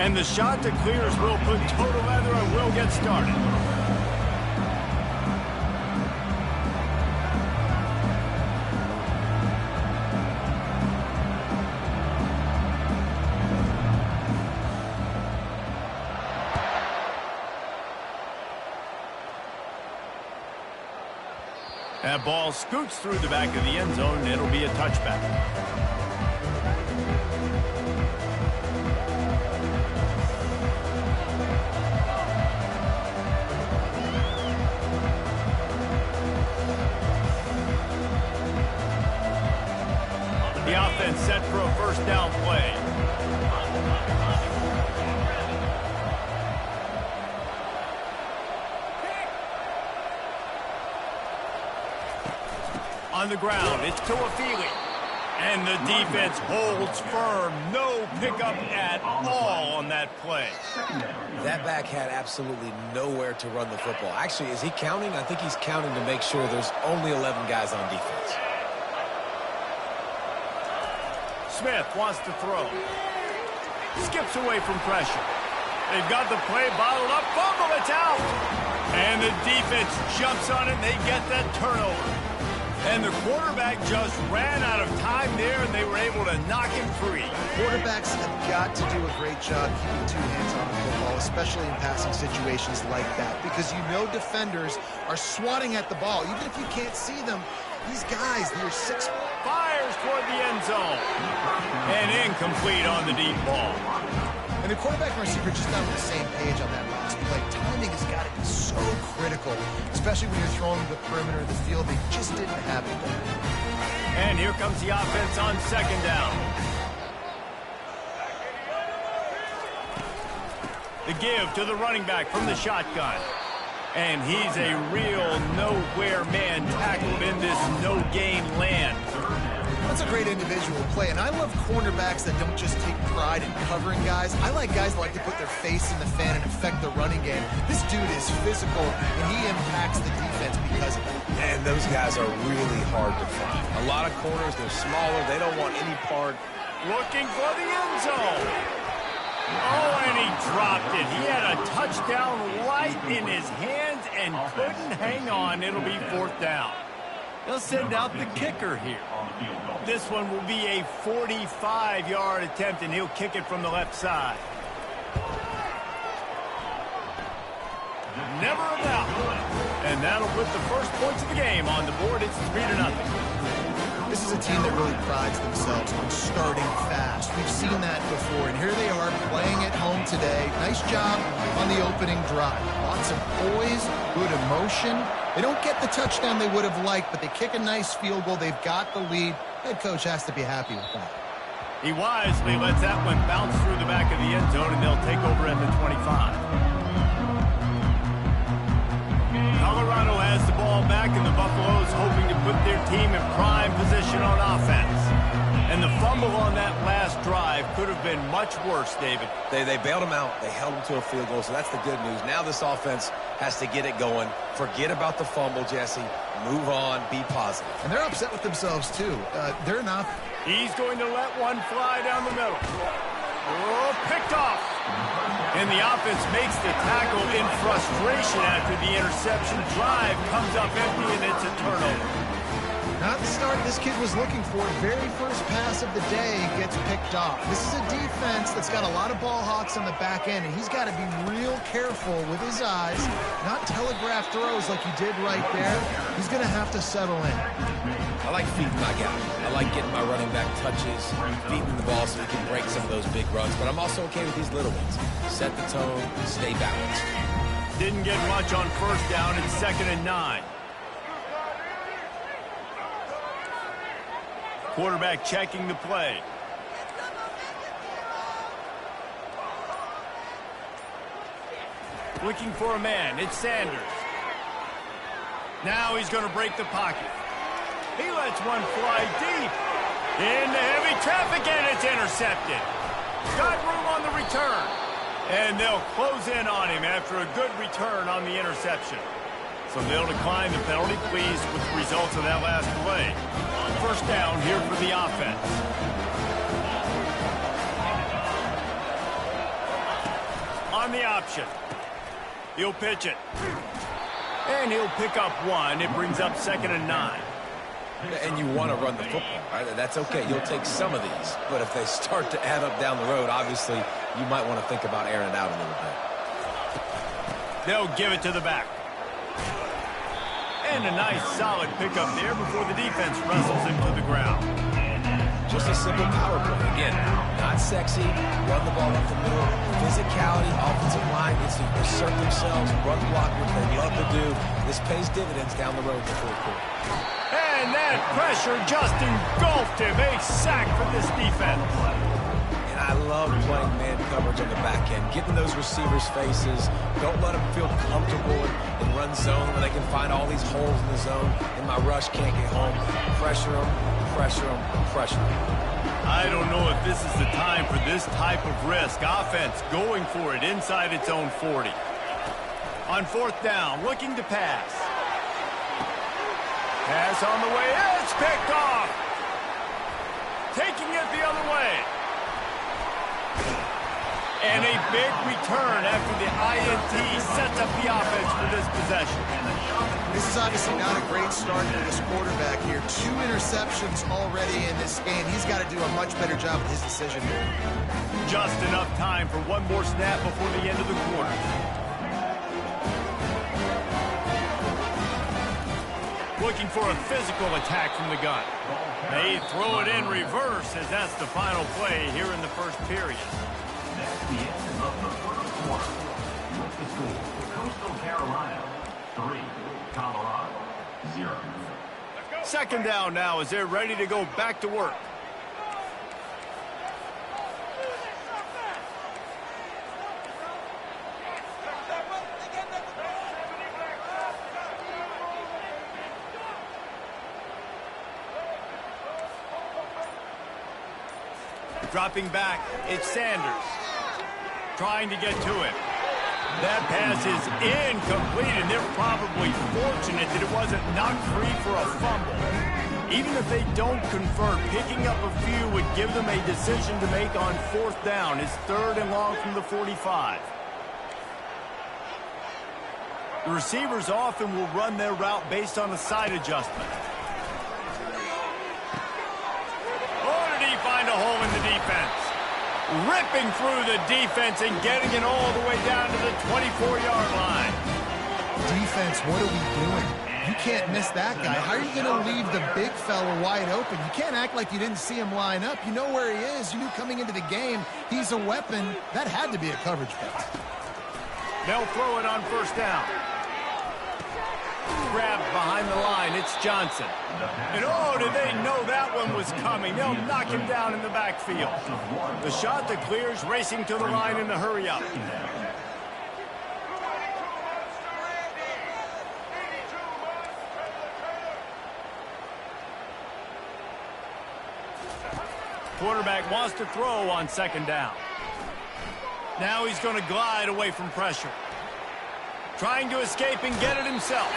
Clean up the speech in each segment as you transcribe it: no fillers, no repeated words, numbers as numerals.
And the shot that clears will put total leather and will get started. That ball scoots through the back of the end zone, and it'll be a touchback. The offense set for a first down play. On the ground, it's Tuafili. And the defense holds firm. No pickup at all on that play. That back had absolutely nowhere to run the football. Actually, is he counting? I think he's counting to make sure there's only 11 guys on defense. Smith wants to throw. Skips away from pressure. They've got the play bottled up. Fumble, it's out. And the defense jumps on it, and they get that turnover. And the quarterback just ran out of time there, and they were able to knock him free. Quarterbacks have got to do a great job keeping two hands on the football, especially in passing situations like that, because you know defenders are swatting at the ball. Even if you can't see them, these guys, they're 6. Fires toward the end zone. And incomplete on the deep ball. And the quarterback and receiver just not on the same page on that last play. Timing has got to be so critical, especially when you're throwing to the perimeter of the field. They just didn't have it there. And here comes the offense on second down. The give to the running back from the shotgun. And he's a real nowhere man tackled in this no-gain land. That's a great individual play, and I love cornerbacks that don't just take pride in covering guys. I like guys that like to put their face in the fan and affect the running game. This dude is physical, and he impacts the defense because of it. And those guys are really hard to find. A lot of corners, they're smaller. They don't want any part. Looking for the end zone. Oh, and he dropped it. He had a touchdown right in his hands and couldn't hang on. It'll be fourth down. They'll send out the kicker here. This one will be a 45-yard attempt, and he'll kick it from the left side. Never a doubt. And that'll put the first points of the game on the board. It's 3-0. This is a team that really prides themselves on starting fast. We've seen that before, and here they are playing at home today. Nice job on the opening drive. Lots of poise, good emotion. They don't get the touchdown they would have liked, but they kick a nice field goal. They've got the lead. Head coach has to be happy with that. He wisely lets that one bounce through the back of the end zone, and they'll take over at the 25. Colorado has the ball back, and the Buffaloes hoping to put their team in prime position on offense. And the fumble on that last drive could have been much worse, David. They bailed him out. They held him to a field goal, so that's the good news. Now this offense has to get it going. Forget about the fumble, Jesse. Move on. Be positive. And they're upset with themselves, too. They're not. He's going to let one fly down the middle. Oh, picked off. And the offense makes the tackle in frustration after the interception. Drive comes up empty, and it's a turnover. Not the start this kid was looking for. Very first pass of the day gets picked off. This is a defense that's got a lot of ball hawks on the back end, and he's got to be real careful with his eyes, not telegraph throws like he did right there. He's going to have to settle in. I like feeding my guy. I like getting my running back touches, feeding the ball so he can break some of those big runs, but I'm also okay with these little ones. Set the tone, stay balanced. Didn't get much on first down. It's 2nd and 9. Quarterback checking the play. Looking for a man. It's Sanders. Now he's going to break the pocket. He lets one fly deep. Into heavy traffic, and it's intercepted. Got room on the return. And they'll close in on him after a good return on the interception. So they'll decline the penalty, pleased with the results of that last play. First down here for the offense. run the option. He'll pitch it. And he'll pick up one. It brings up 2nd and 9. And you want to run the football, right? That's okay. You'll take some of these. But if they start to add up down the road, obviously, you might want to think about airing it out a little bit. They'll give it to the back. And a nice, solid pickup there before the defense wrestles him to the ground. Just a simple power play. Again, not sexy. Run the ball up the middle. Physicality, offensive line gets to assert themselves, run block, what they love to do. This pays dividends down the road in the fourth quarter. And that pressure just engulfed him. A sack for this defense. And I love playing man coverage on the back end, getting those receivers' faces. Don't let them feel comfortable in run zone where they can find all these holes in the zone, and my rush can't get home. Pressure them, pressure them, pressure them. I don't know if this is the time for this type of risk. Offense going for it inside its own 40. On 4th down, looking to pass. Pass on the way. It's picked off. Taking it the other way. And a big return after the INT sets up the offense for this possession. This is obviously not a great start for this quarterback here. 2 interceptions already in this game. He's got to do a much better job with his decision. Just enough time for one more snap before the end of the quarter. Looking for a physical attack from the gun. They throw it in reverse as that's the final play here in the first period. That's the end of the first quarter. With the score, Coastal Carolina 3, Colorado 0. 2nd down now as they're ready to go back to work. Dropping back, it's Sanders. Trying to get to it. That pass is incomplete, and they're probably fortunate that it wasn't knocked free for a fumble. Even if they don't convert, picking up a few would give them a decision to make on 4th down. It's 3rd and long from the 45. The receivers often will run their route based on a side adjustment. Find a hole in the defense. Ripping through the defense and getting it all the way down to the 24-yard line. Defense, what are we doing? You can't miss that guy. How are you going to leave the big fella wide open? You can't act like you didn't see him line up. You know where he is. You knew coming into the game he's a weapon. That had to be a coverage pass. They'll throw it on 1st down. Grabbed behind the line, it's Johnson. And oh, did they know that one was coming. They'll knock him down in the backfield. The shot that clears, racing to the line in the hurry up. Quarterback wants to throw on 2nd down. Now he's going to glide away from pressure. Trying to escape and get it himself.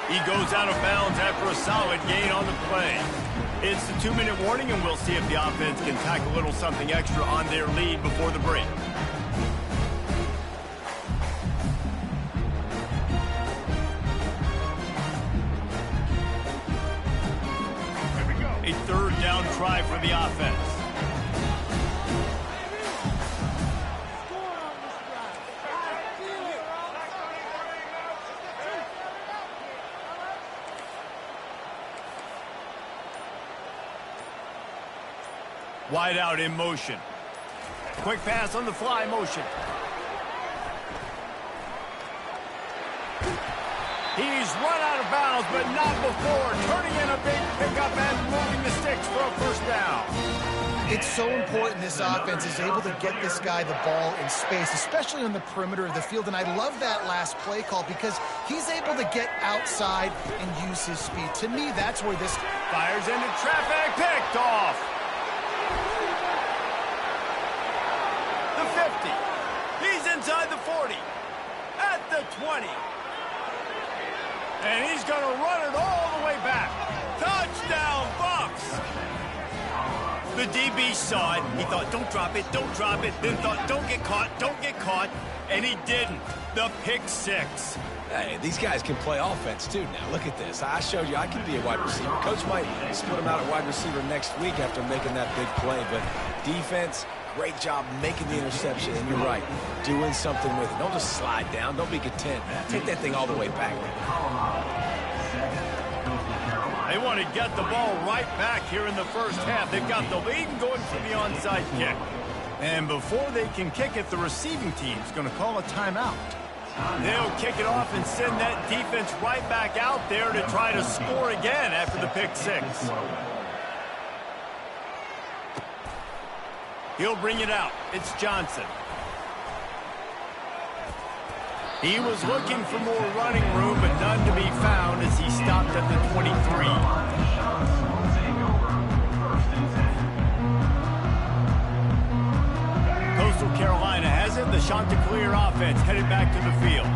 He goes out of bounds after a solid gain on the play. It's the 2-minute warning, and we'll see if the offense can tack a little something extra on their lead before the break. A 3rd down try for the offense. Wide out in motion. Quick pass on the fly motion. He's run out of bounds, but not before. Turning in a big pickup and moving the sticks for a 1st down. It's so important this offense is able to get this guy the ball in space, especially on the perimeter of the field. And I love that last play call because he's able to get outside and use his speed. To me, that's where this fires into traffic, picked off. The 50. He's inside the 40. At the 20. And he's going to run it all the way back. Touchdown, Bucks! The DB saw it. He thought, don't drop it, don't drop it. Then thought, don't get caught, don't get caught. And he didn't. The pick six. Hey, these guys can play offense, too, now. Look at this. I showed you I can be a wide receiver. Coach might split him out at wide receiver next week after making that big play. But defense, great job making the interception. And you're right, doing something with it. Don't just slide down. Don't be content. Take that thing all the way back. They want to get the ball right back here in the first half. They've got the lead and going for the onside kick. And before they can kick it, the receiving team's going to call a timeout. They'll kick it off and send that defense right back out there to try to score again after the pick six. He'll bring it out. It's Johnson. He was looking for more running room, but none to be found as he stopped at the 23. Carolina has it. The Chanticleer offense headed back to the field.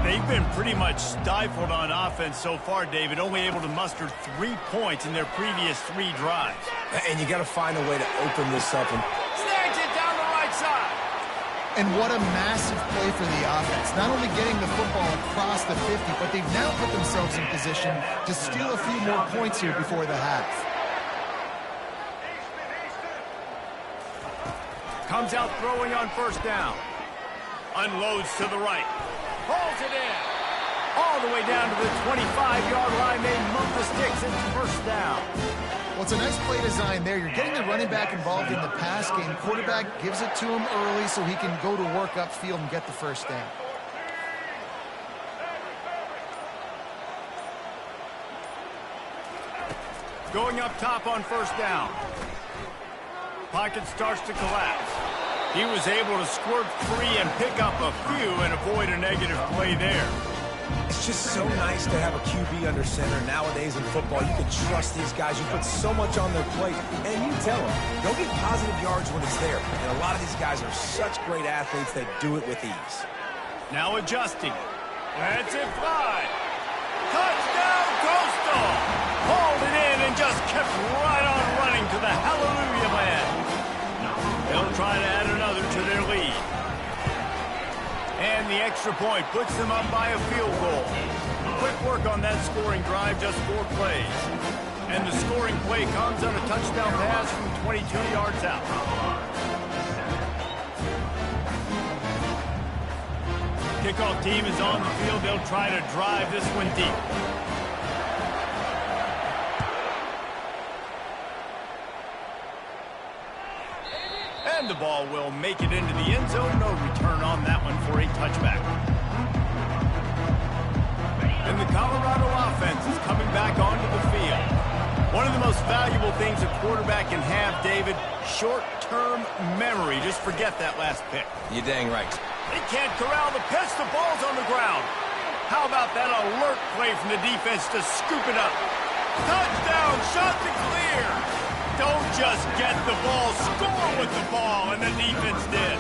They've been pretty much stifled on offense so far, David, only able to muster 3 points in their previous 3 drives. And you got to find a way to open this up. And snags it down the right side. And what a massive play for the offense. Not only getting the football across the 50, but they've now put themselves in position to steal a few more points here before the half. Comes out throwing on first down. Unloads to the right. Pulls it in. All the way down to the 25-yard line. They move the sticks. It's first down. Well, it's a nice play design there. You're getting the running back involved in the pass game. Quarterback gives it to him early so he can go to work upfield and get the first down. Going up top on first down. Pocket starts to collapse. He was able to squirt free and pick up a few and avoid a negative play there. It's just so nice to have a QB under center. Nowadays in football, you can trust these guys. You put so much on their plate, and you tell them, go get positive yards when it's there. And a lot of these guys are such great athletes that do it with ease. Now adjusting. That's it, 5. Touchdown, Coastal! Hauled it in and just kept right on running to the hallelujah land. They'll try to add another to their lead. And the extra point puts them up by a field goal. Quick work on that scoring drive, just 4 plays. And the scoring play comes on a touchdown pass from 22 yards out. Kickoff team is on the field. They'll try to drive this one deep. And the ball will make it into the end zone. No return on that one for a touchback. And the Colorado offense is coming back onto the field. One of the most valuable things a quarterback can have, David, short-term memory. Just forget that last pick. You're dang right. They can't corral the pitch. The ball's on the ground. How about that alert play from the defense to scoop it up? Touchdown, Chanticleer. Don't just get the ball, score with the ball, and the defense did.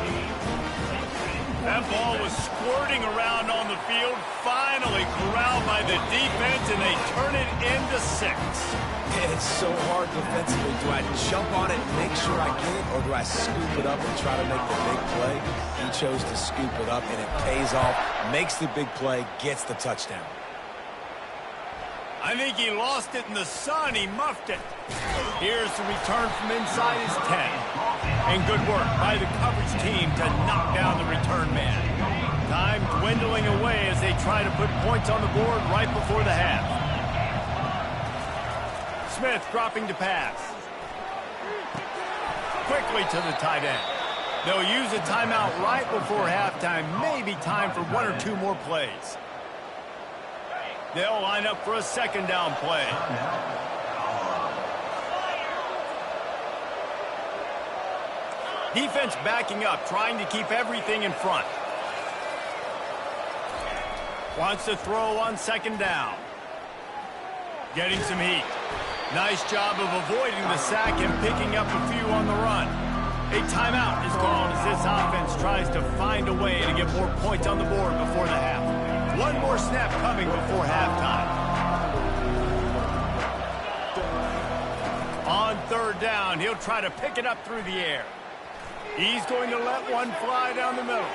That ball was squirting around on the field, finally corralled by the defense, and they turn it into 6. It's so hard defensively. Do I jump on it and make sure I get it, or do I scoop it up and try to make the big play? He chose to scoop it up, and it pays off, makes the big play, gets the touchdown. I think he lost it in the sun. He muffed it. Here's the return from inside his 10. And good work by the coverage team to knock down the return man. Time dwindling away as they try to put points on the board right before the half. Smith dropping to pass. Quickly to the tight end. They'll use a timeout right before halftime. Maybe time for 1 or 2 more plays. They'll line up for a second down play. Defense backing up, trying to keep everything in front. Wants to throw on second down. Getting some heat. Nice job of avoiding the sack and picking up a few on the run. A timeout is called as this offense tries to find a way to get more points on the board before the half. 1 more snap coming before halftime. On third down, he'll try to pick it up through the air. He's going to let one fly down the middle.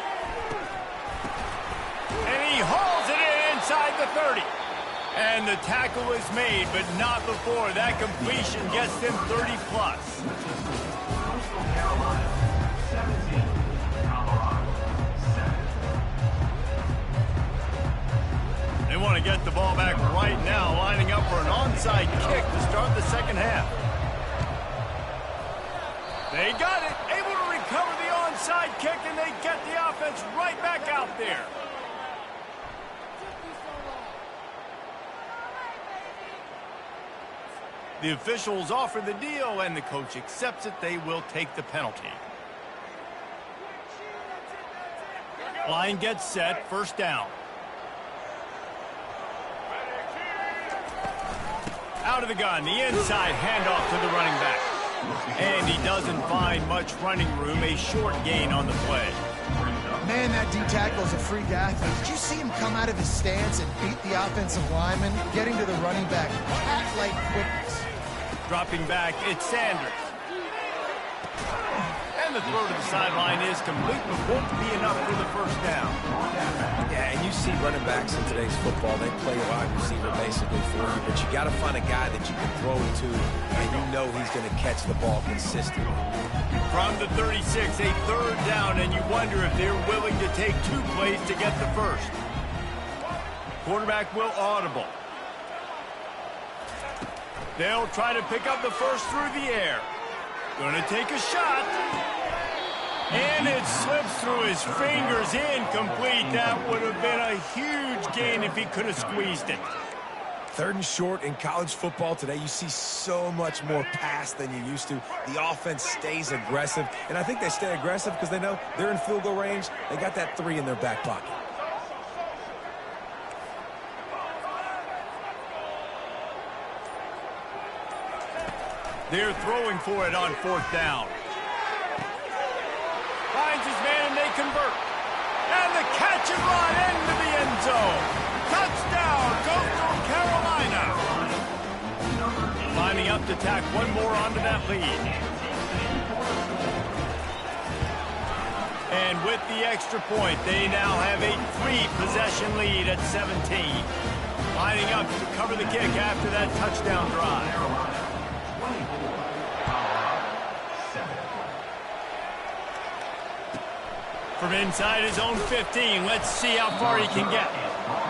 hauls it in inside the 30. And the tackle is made, but not before that completion gets them 30+. Coastal Carolina 17, Colorado 7. They want to get the ball back right now, lining up for an onside kick to start the second half. They got it, able to recover the onside kick, and they get the offense right back out there. The officials offer the deal, and the coach accepts it. They will take the penalty. Line gets set, first down. Out of the gun, the inside handoff to the running back. And he doesn't find much running room, a short gain on the play. Man, that D-tackle is a freak athlete. Did you see him come out of his stance and beat the offensive lineman, getting to the running back? Cat-like quickness. Dropping back, it's Sanders. And the throw to the sideline is complete, but won't be enough for the first down. Yeah, and you see running backs in today's football, they play wide receiver basically for you, but you got to find a guy that you can throw it to, and you know he's going to catch the ball consistently. From the 36, a third down, and you wonder if they're willing to take 2 plays to get the first. Quarterback will audible. They'll try to pick up the first through the air. Gonna take a shot. And it slips through his fingers, incomplete. That would have been a huge gain if he could have squeezed it. 3rd and short in college football today. You see so much more pass than you used to. The offense stays aggressive, and I think they stay aggressive because they know they're in field goal range. They got that 3 in their back pocket. They're throwing for it on 4th down. Finds his man and they convert. And the catch and run into the end zone. Touchdown, Coastal Carolina. Lining up to tack one more onto that lead. And with the extra point, they now have a 3-possession lead at 17. Lining up to cover the kick after that touchdown drive. From inside his own 15, let's see how far he can get.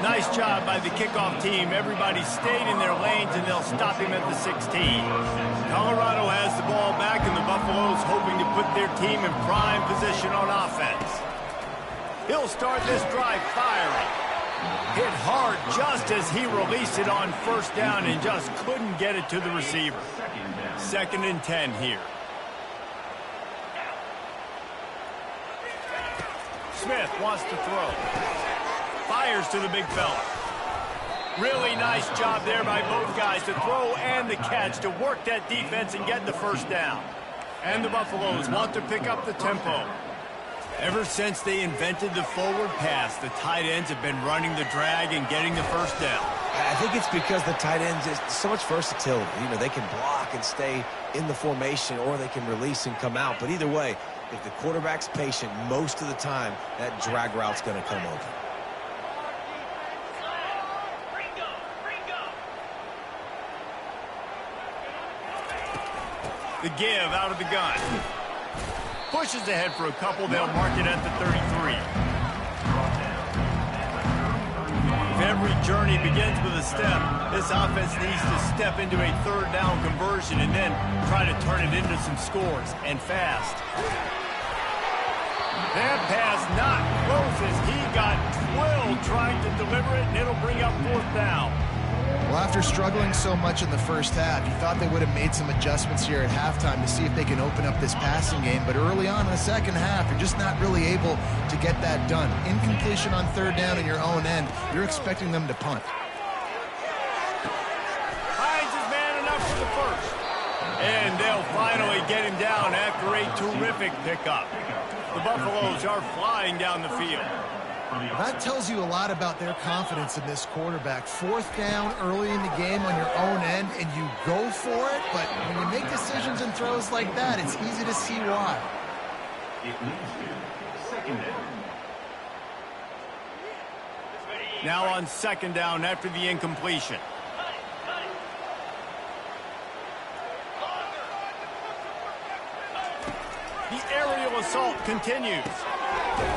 Nice job by the kickoff team. Everybody stayed in their lanes, and they'll stop him at the 16. Colorado has the ball back, and the Buffaloes hoping to put their team in prime position on offense. He'll start this drive firing. Hit hard just as he released it on 1st down and just couldn't get it to the receiver. 2nd and 10 here. Smith wants to throw. Fires to the big fella. Really nice job there by both guys to throw and the catch to work that defense and get the first down. And the Buffaloes want to pick up the tempo. Ever since they invented the forward pass, the tight ends have been running the drag and getting the first down. I think it's because the tight ends is so much versatility. You know, they can block and stay in the formation, or they can release and come out. But either way, if the quarterback's patient, most of the time, that drag route's going to come open. The give out of the gun. Pushes ahead for a couple. They'll mark it at the 33. If every journey begins with a step, this offense needs to step into a 3rd down conversion and then try to turn it into some scores, and fast. That pass not close as he got twirled trying to deliver it, and it'll bring up 4th down. Well, after struggling so much in the first half, you thought they would have made some adjustments here at halftime to see if they can open up this passing game. But early on in the second half, you're just not really able to get that done. Incompletion on 3rd down in your own end, you're expecting them to punt. Finds his man enough for the first. And they'll finally get him down after a terrific pickup. The Buffaloes are flying down the field. That tells you a lot about their confidence in this quarterback. 4th down early in the game on your own end, and you go for it, but when you make decisions and throws like that, it's easy to see why. It leads to 2nd down. Now on second down after the incompletion. The aerial assault continues.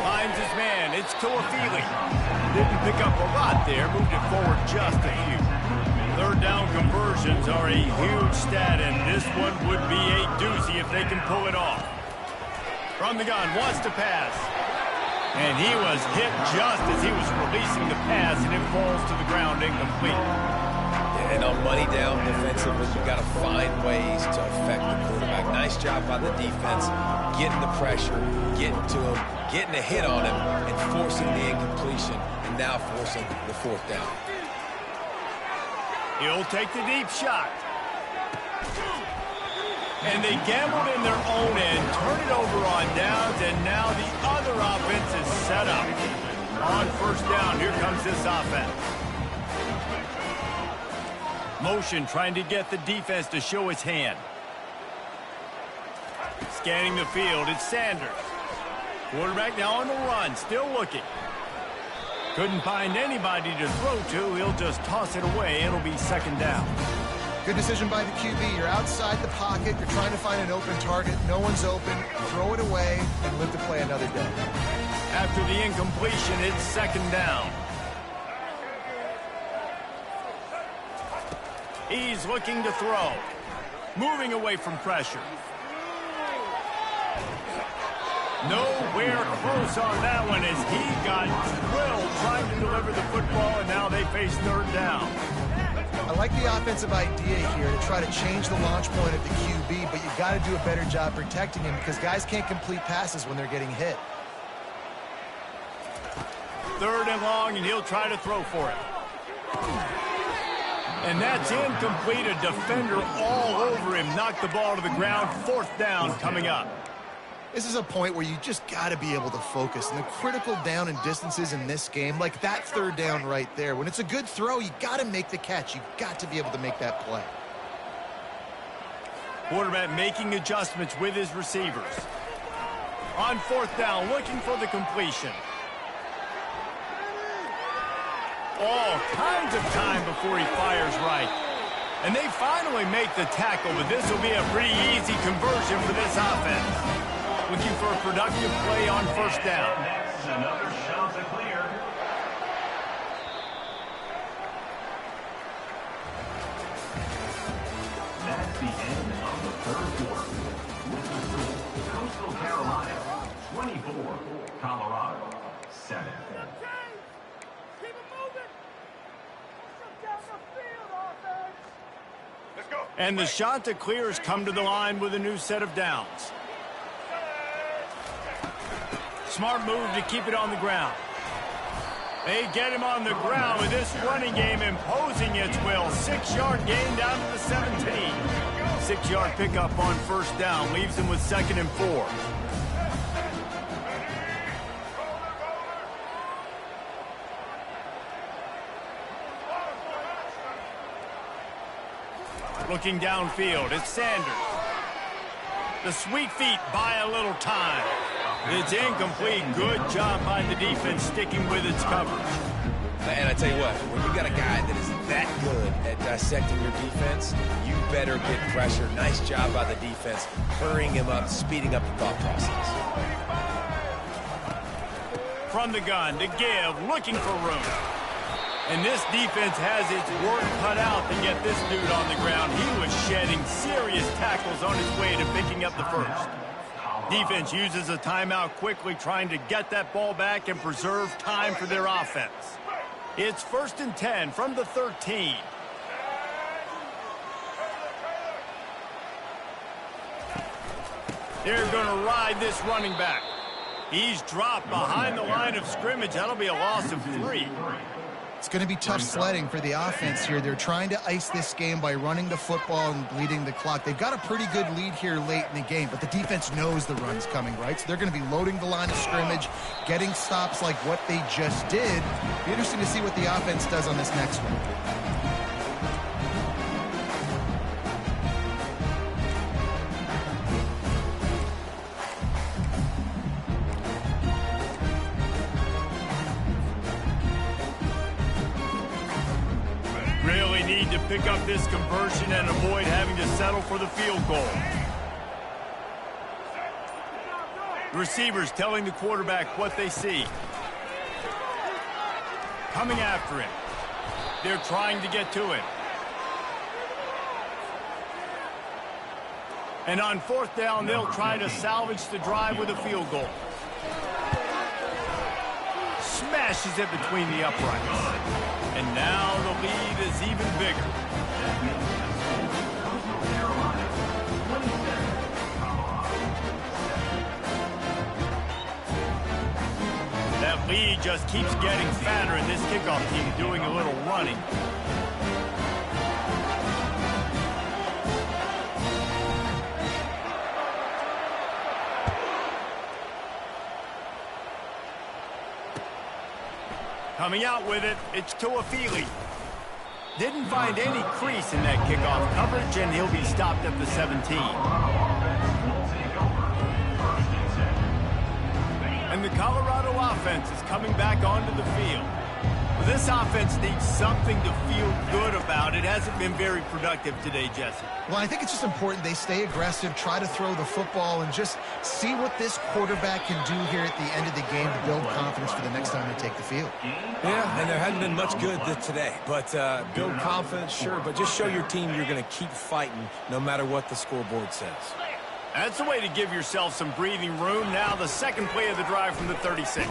Finds his man. It's Toafili. Didn't pick up a lot there. Moved it forward just a few. Third down conversions are a huge stat, and this one would be a doozy if they can pull it off. From the gun, wants to pass. And he was hit just as he was releasing the pass, and it falls to the ground incomplete. And on money down defensively, you've got to find ways to affect the quarterback. Nice job by the defense, getting the pressure, getting to him, getting a hit on him, and forcing the incompletion, and now forcing the fourth down. He'll take the deep shot. And they gambled in their own end, turn it over on downs, and now the other offense is set up. On first down, here comes this offense. Motion trying to get the defense to show its hand. Scanning the field, it's Sanders. Quarterback now on the run, still looking. Couldn't find anybody to throw to. He'll just toss it away. It'll be second down. Good decision by the QB. You're outside the pocket. You're trying to find an open target. No one's open. Throw it away and live to play another day. After the incompletion, it's second down. He's looking to throw. Moving away from pressure. Nowhere close on that one as he got drilled trying to deliver the football, and now they face third down. I like the offensive idea here to try to change the launch point of the QB, but you've got to do a better job protecting him because guys can't complete passes when they're getting hit. Third and long, and he'll try to throw for it. And that's incomplete. A defender all over him. Knocked the ball to the ground. Fourth down coming up. This is a point where you just got to be able to focus. And the critical down and distances in this game, like that third down right there, when it's a good throw, you got to make the catch. You've got to be able to make that play. Quarterback making adjustments with his receivers. On fourth down, looking for the completion. All kinds of time before he fires right. And they finally make the tackle, but this will be a pretty easy conversion for this offense. Looking for a productive play on first down. Next, another shot to clear. That's the end of the third quarter. With the score, Coastal Carolina 24, Colorado 7. And the shot to clear has come to the line with a new set of downs. Smart move to keep it on the ground. They get him on the ground with this running game imposing its will. 6-yard gain down to the 17. 6-yard pickup on first down leaves him with 2nd and 4. Looking downfield, it's Sanders. The sweet feet buy a little time. It's incomplete. Good job by the defense sticking with its coverage. And I tell you what, when you got a guy that is that good at dissecting your defense, you better get pressure. Nice job by the defense, hurrying him up, speeding up the thought process. From the gun to give, looking for room. And this defense has its work cut out to get this dude on the ground. He was shedding serious tackles on his way to picking up the first. Defense uses a timeout quickly, trying to get that ball back and preserve time for their offense. It's 1st and 10 from the 13. They're going to ride this running back. He's dropped behind the line of scrimmage. That'll be a loss of 3. It's going to be tough sledding for the offense here. They're trying to ice this game by running the football and bleeding the clock. They've got a pretty good lead here late in the game, but the defense knows the run's coming, right? So they're going to be loading the line of scrimmage, getting stops like what they just did. Be interesting to see what the offense does on this next one. pick up this conversion and avoid having to settle for the field goal. The receivers telling the quarterback what they see. Coming after him. They're trying to get to him. And on fourth down, they'll try to salvage the drive with a field goal. Smashes it between the uprights. And now the lead is even bigger. That lead just keeps getting fatter, and this kickoff team doing a little running. Coming out with it, it's Tuafili. Didn't find any crease in that kickoff coverage, and he'll be stopped at the 17. And the Colorado offense is coming back onto the field. This offense needs something to feel good about. It hasn't been very productive today, Jesse. Well, I think it's just important they stay aggressive, try to throw the football, and just see what this quarterback can do here at the end of the game to build confidence for the next time they take the field. Yeah, and there hadn't been much good today. But build confidence, sure, but just show your team you're going to keep fighting no matter what the scoreboard says. That's the way to give yourself some breathing room. Now the second play of the drive from the 36.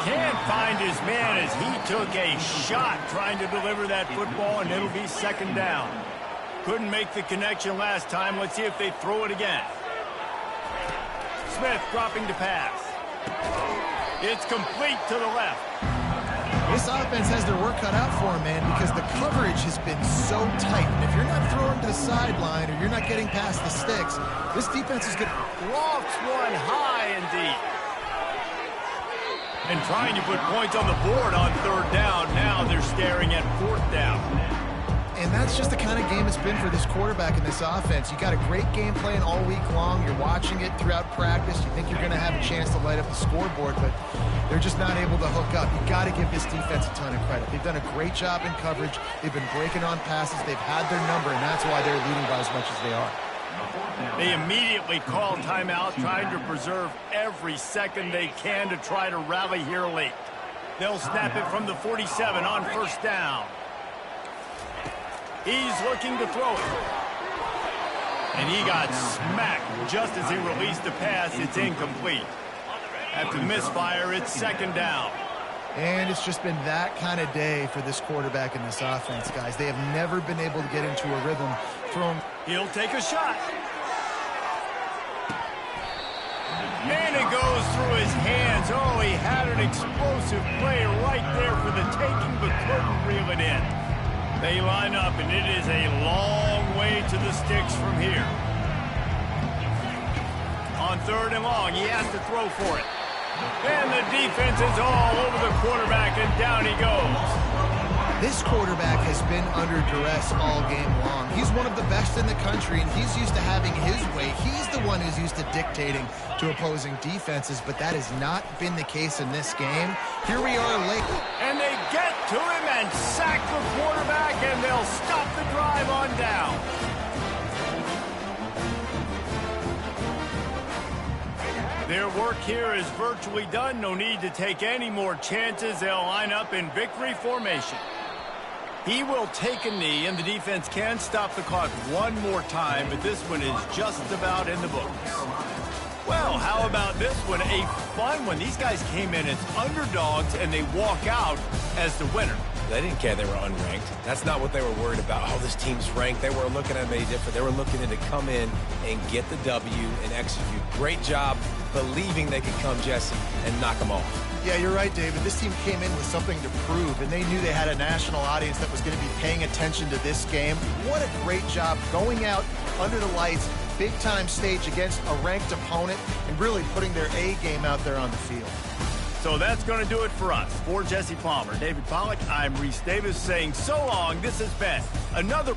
Can't find his man as he took a shot trying to deliver that football, and it'll be second down. Couldn't make the connection last time. Let's see if they throw it again. Smith dropping to pass. It's complete to the left. This offense has their work cut out for them, man, because the coverage has been so tight. And if you're not throwing to the sideline or you're not getting past the sticks, this defense is good. Lofts one high and deep. And trying to put points on the board on third down. Now they're staring at fourth down. And that's just the kind of game it's been for this quarterback in this offense. You got a great game plan all week long. You're watching it throughout practice. You think you're going to have a chance to light up the scoreboard, but they're just not able to hook up. You got to give this defense a ton of credit. They've done a great job in coverage. They've been breaking on passes. They've had their number, and that's why they're leading by as much as they are. They immediately call timeout, trying to preserve every second they can to try to rally here late. They'll snap it from the 47 on first down. He's looking to throw it. And he got smacked just as he released the pass. It's incomplete. After the misfire, it's second down. And it's just been that kind of day for this quarterback in this offense, guys. They have never been able to get into a rhythm. He'll take a shot. And it goes through his hands. Oh, he had an explosive play right there for the taking, but couldn't reel it in. They line up, and it is a long way to the sticks from here. On third and long, he has to throw for it. And the defense is all over the quarterback, and down he goes. This quarterback has been under duress all game long. He's one of the best in the country, and he's used to having his way. He's the one who's used to dictating to opposing defenses, but that has not been the case in this game. Here we are late. And they get to him and sack the quarterback, and they'll stop the drive on down. Their work here is virtually done. No need to take any more chances. They'll line up in victory formation. He will take a knee, and the defense can stop the clock one more time, but this one is just about in the books. Well, how about this one? A fun one. These guys came in as underdogs, and they walk out as the winner. They didn't care they were unranked. That's not what they were worried about. Oh, this team's ranked. They weren't looking at them any different. They were looking to come in and get the W and execute. Great job believing they could come, Jesse, and knock them off. Yeah, you're right, David. This team came in with something to prove, and they knew they had a national audience that was going to be paying attention to this game. What a great job going out under the lights, big-time stage against a ranked opponent, and really putting their A game out there on the field. So that's going to do it for us. For Jesse Palmer, David Pollack, I'm Reese Davis saying so long. This has been another...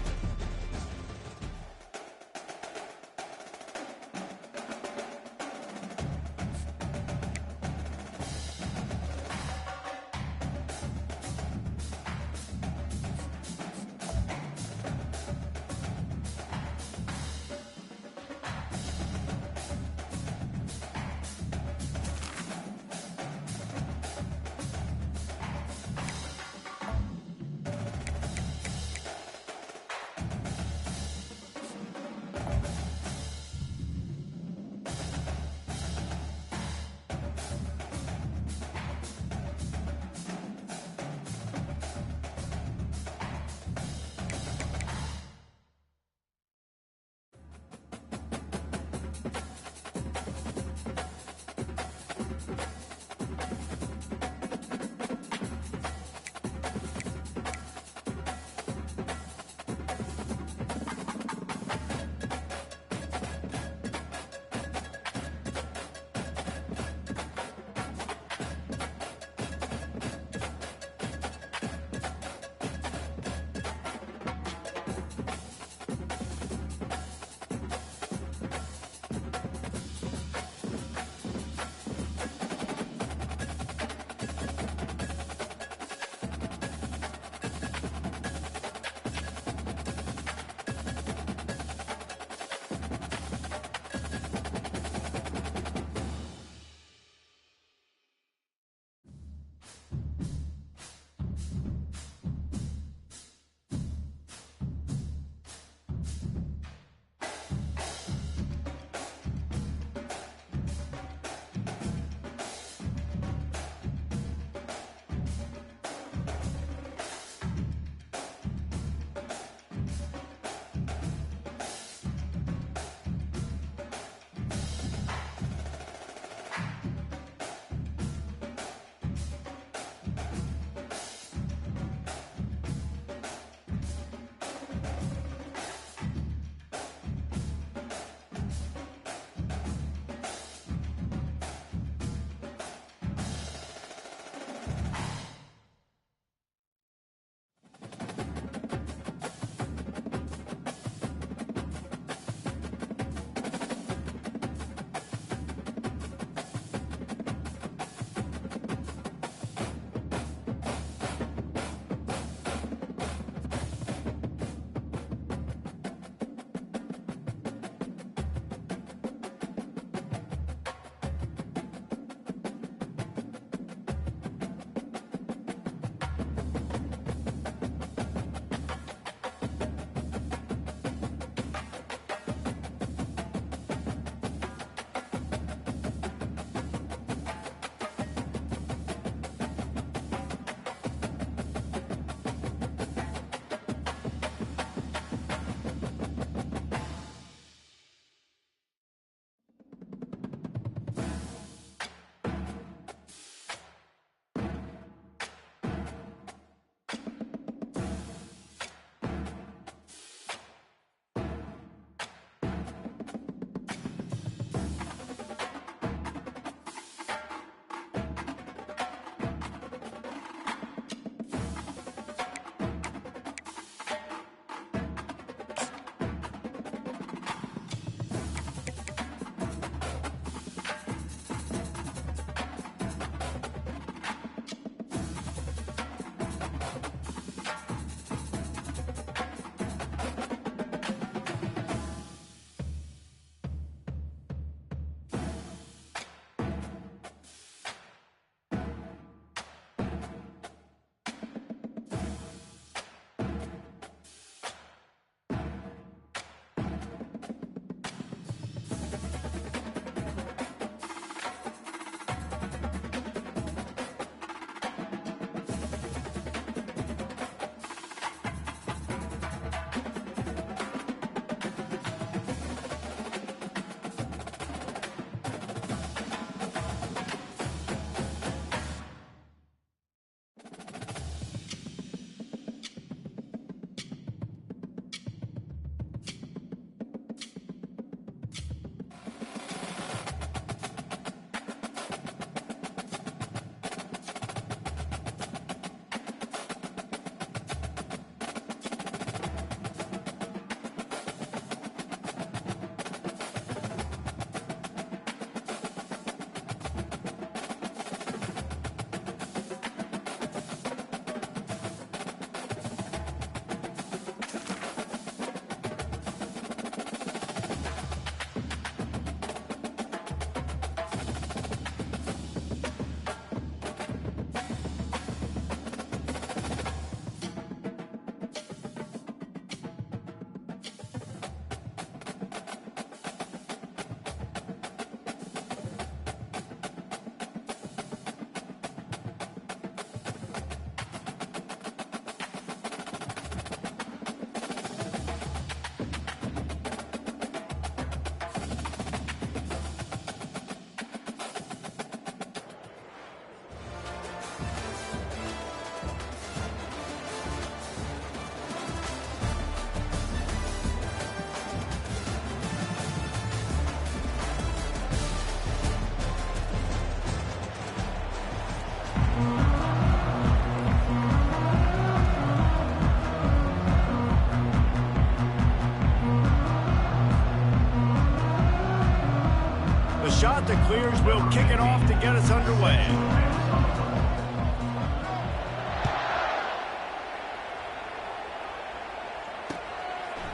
Shanta clears. We'll kick it off to get us underway.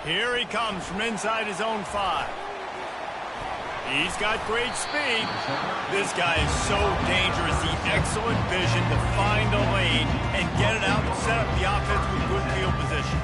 Here he comes from inside his own 5. He's got great speed. This guy is so dangerous. The excellent vision to find a lane and get it out and set up the offense with good field position.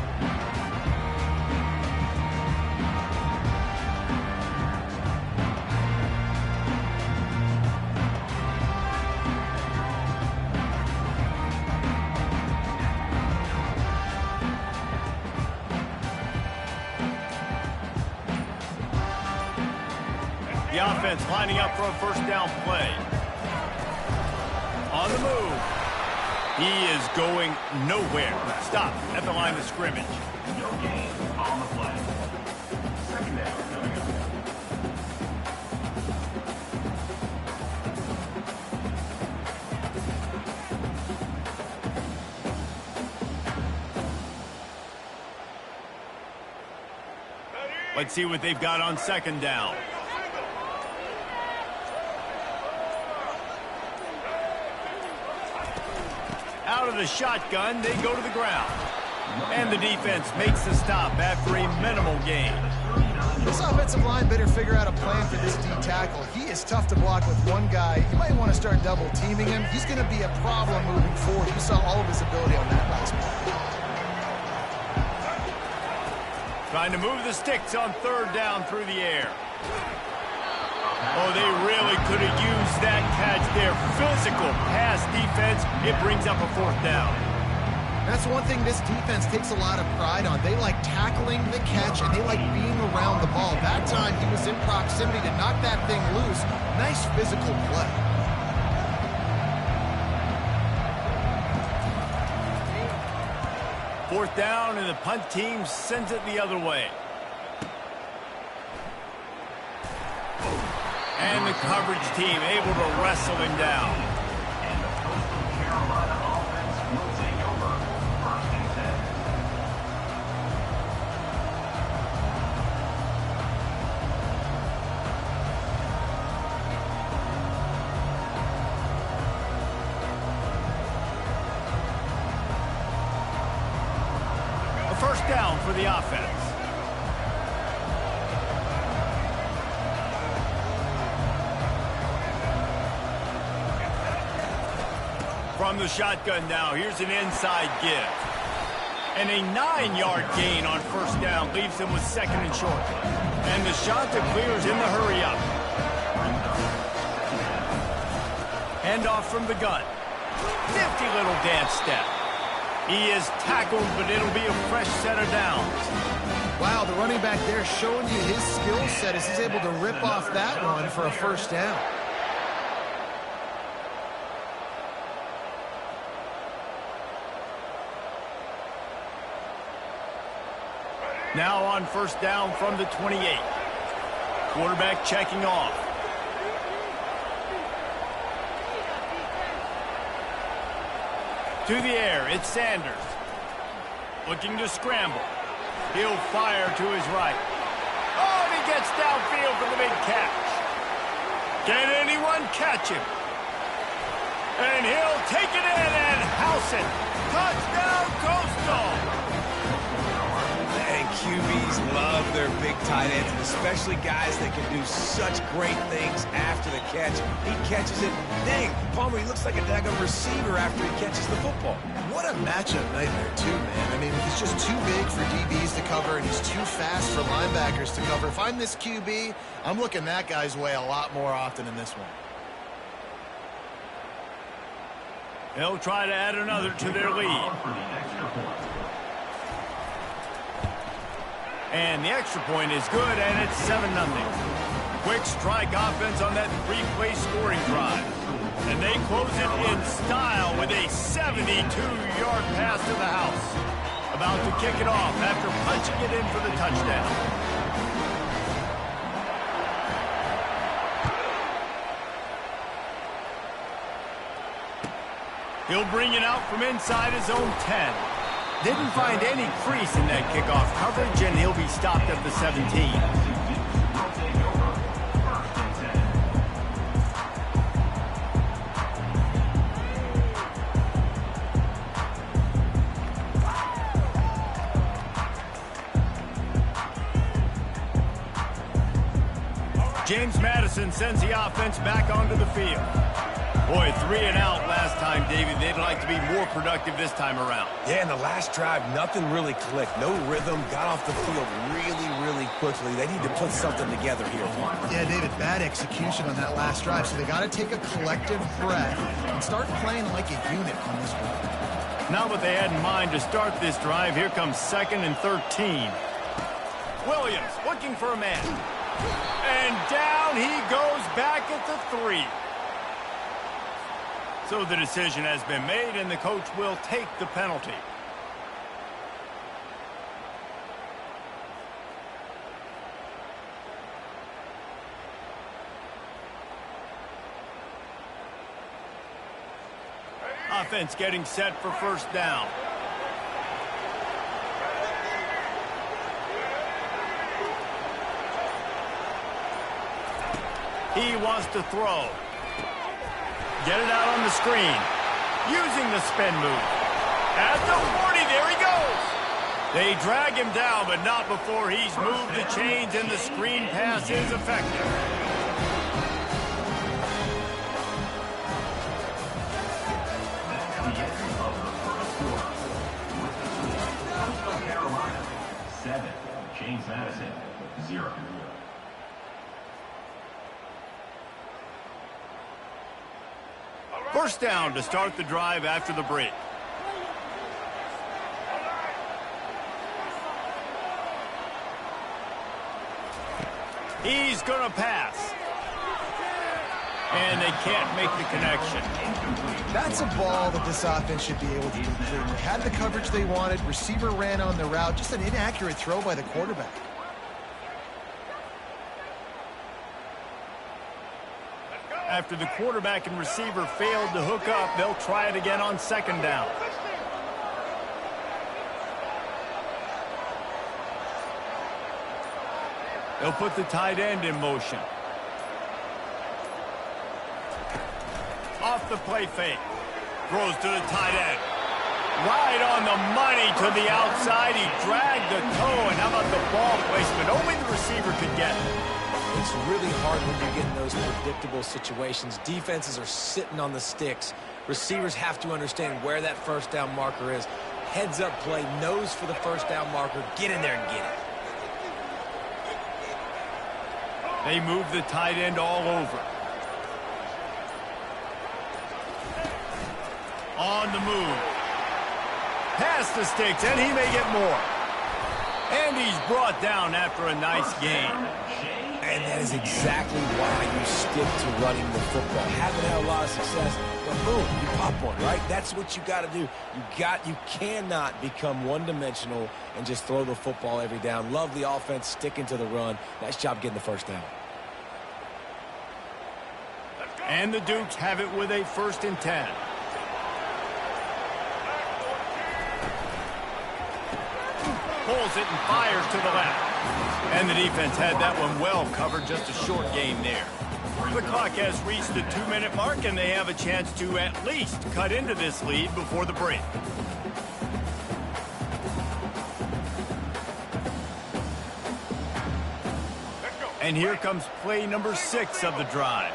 The offense lining up for a first down play. On the move. He is going nowhere. Stop at the line of scrimmage. No gain on the play. Second down coming up. Let's see what they've got on second down. Out of the shotgun, they go to the ground. And the defense makes the stop after a minimal gain. This offensive line better figure out a plan for this D tackle. He is tough to block with one guy. You might want to start double teaming him. He's going to be a problem moving forward. You saw all of his ability on that last play. Trying to move the sticks on third down through the air. Oh, they really could have used that catch there. Physical pass defense. It brings up a fourth down. That's one thing this defense takes a lot of pride on. They like tackling the catch, and they like being around the ball. That time, he was in proximity to knock that thing loose. Nice physical play. Fourth down, and the punt team sends it the other way. And the coverage team able to wrestle him down. And the Coastal Carolina offense will take over. First and 10. A first down for the offense. From the shotgun now, here's an inside give. And a 9-yard gain on first down leaves them with second and short. And the Shanta clears in the hurry up. Handoff from the gun. Nifty little dance step. He is tackled, but it'll be a fresh set of downs. Wow, the running back there showing you his skill set as he's able to rip off that run for a first down. Now on first down from the 28. Quarterback checking off. To the air, it's Sanders. Looking to scramble. He'll fire to his right. Oh, and he gets downfield for the big catch. Can anyone catch him? And he'll take it in and house it. Touchdown, Coastal! And QBs love their big tight ends, and especially guys that can do such great things after the catch. He catches it. Dang, Palmer, he looks like a daggone receiver after he catches the football. What a matchup nightmare, too, man. I mean, he's just too big for DBs to cover, and he's too fast for linebackers to cover. If I'm this QB, I'm looking that guy's way a lot more often in this one. They'll try to add another to their lead. And the extra point is good, and it's 7-0. Quick strike offense on that 3-play scoring drive. And they close it in style with a 72-yard pass to the house. About to kick it off after punching it in for the touchdown. He'll bring it out from inside his own 10. Didn't find any crease in that kickoff coverage, and he'll be stopped at the 17. James Madison sends the offense back onto the field. Boy, 3 and out last time, David. They'd like to be more productive this time around. Yeah, in the last drive, nothing really clicked. No rhythm, got off the field really quickly. They need to put something together here. Yeah, David, bad execution on that last drive, so they got to take a collective breath and start playing like a unit on this one. Not what they had in mind to start this drive. Here comes 2nd and 13. Williams looking for a man. And down he goes back at the 3. So the decision has been made, and the coach will take the penalty. Offense getting set for first down. He wants to throw. Get it out on the screen. Using the spin move. At the 40, there he goes. They drag him down, but not before he's moved the chains and the screen pass is effective. The end of the first quarter. Coastal Carolina, 7. James Madison, 0. First down to start the drive after the break. He's going to pass. And they can't make the connection. That's a ball that this offense should be able to complete. They had the coverage they wanted. Receiver ran on the route. Just an inaccurate throw by the quarterback. After the quarterback and receiver failed to hook up, they'll try it again on 2nd down. They'll put the tight end in motion. Off the play fake. Throws to the tight end. Right on the money to the outside. He dragged the toe, and how about the ball placement? Only the receiver could get it. It's really hard when you get in those predictable situations. Defenses are sitting on the sticks. Receivers have to understand where that first down marker is. Heads up play, nose for the first down marker. Get in there and get it. They move the tight end all over. On the move. Past the sticks, and he may get more. And he's brought down after a nice gain. And that is exactly why you stick to running the football. Haven't had a lot of success, but boom, you pop one, right? That's what you got to do. You cannot become one-dimensional and just throw the football every down. Love the offense sticking to the run. Nice job getting the first down. And the Dukes have it with a 1st and 10. Pulls it and fires to the left. And the defense had that one well covered, just a short game there. The clock has reached the 2-minute mark, and they have a chance to at least cut into this lead before the break. And here comes play number 6 of the drive.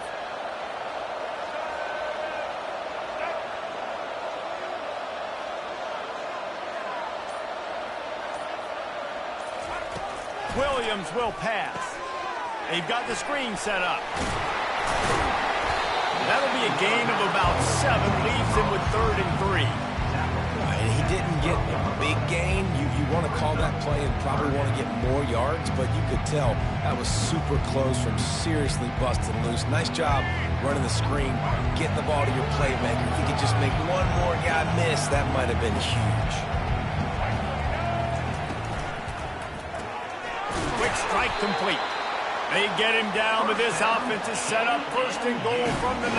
Williams will pass. They've got the screen set up. That'll be a gain of about 7. Leaves him with 3rd and 3. Right, he didn't get a big gain. You want to call that play and probably want to get more yards, but you could tell that was super close from seriously busting loose. Nice job running the screen, getting the ball to your playmaker. If you could just make one more guy miss, that might have been huge. Quick strike complete. They get him down, but this offense is set up 1st and goal from the 9.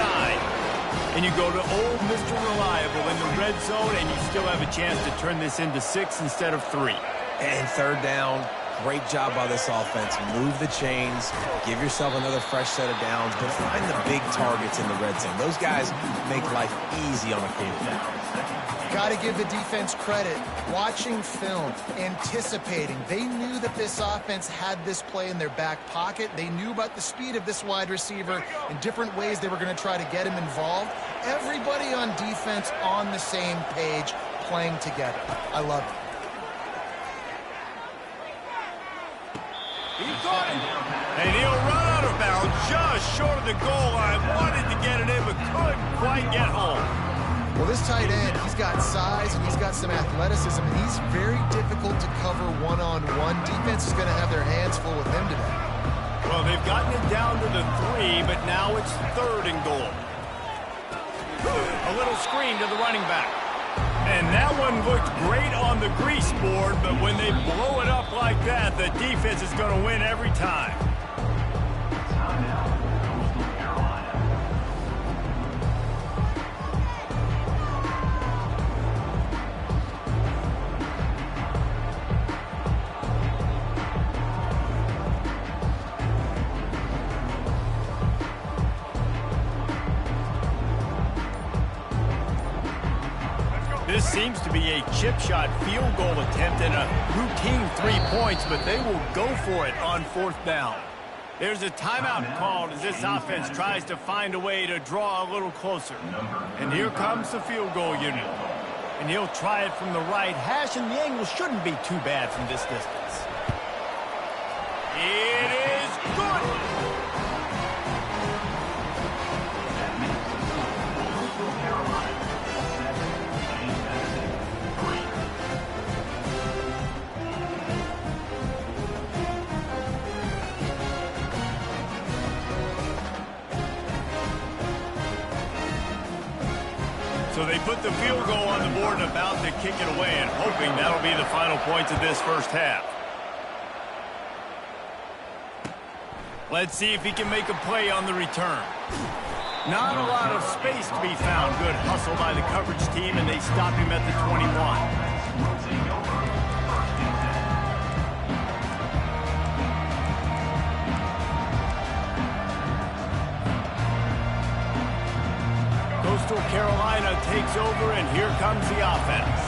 And you go to old Mr. Reliable in the red zone, and you still have a chance to turn this into 6 instead of 3. And 3rd down, Great job by this offense. Move the chains, give yourself another fresh set of downs, but find the big targets in the red zone. Those guys make life easy on occasion. Got to give the defense credit. Watching film, anticipating. They knew that this offense had this play in their back pocket. They knew about the speed of this wide receiver and different ways they were going to try to get him involved. Everybody on defense on the same page, playing together. I love it. He caught it. And he'll run out of bounds just short of the goal line. Wanted to get it in, but couldn't quite get home. Well, this tight end, he's got size and he's got some athleticism, and he's very difficult to cover one-on-one. Defense is going to have their hands full with him today. Well, they've gotten it down to the 3, but now it's 3rd and goal. A little screen to the running back. And that one looked great on the grease board, but when they blow it up like that, the defense is going to win every time. This seems to be a chip shot field goal attempt and a routine 3 points, but they will go for it on 4th down. There's a timeout called as this offense tries to find a way to draw a little closer. And here comes the field goal unit. And he'll try it from the right hash, and the angle shouldn't be too bad from this distance. It is good! So they put the field goal on the board and about to kick it away, and hoping that'll be the final points of this first half. Let's see if he can make a play on the return. Not a lot of space to be found. Good hustle by the coverage team, and they stop him at the 21. Coastal Carolina takes over, and here comes the offense.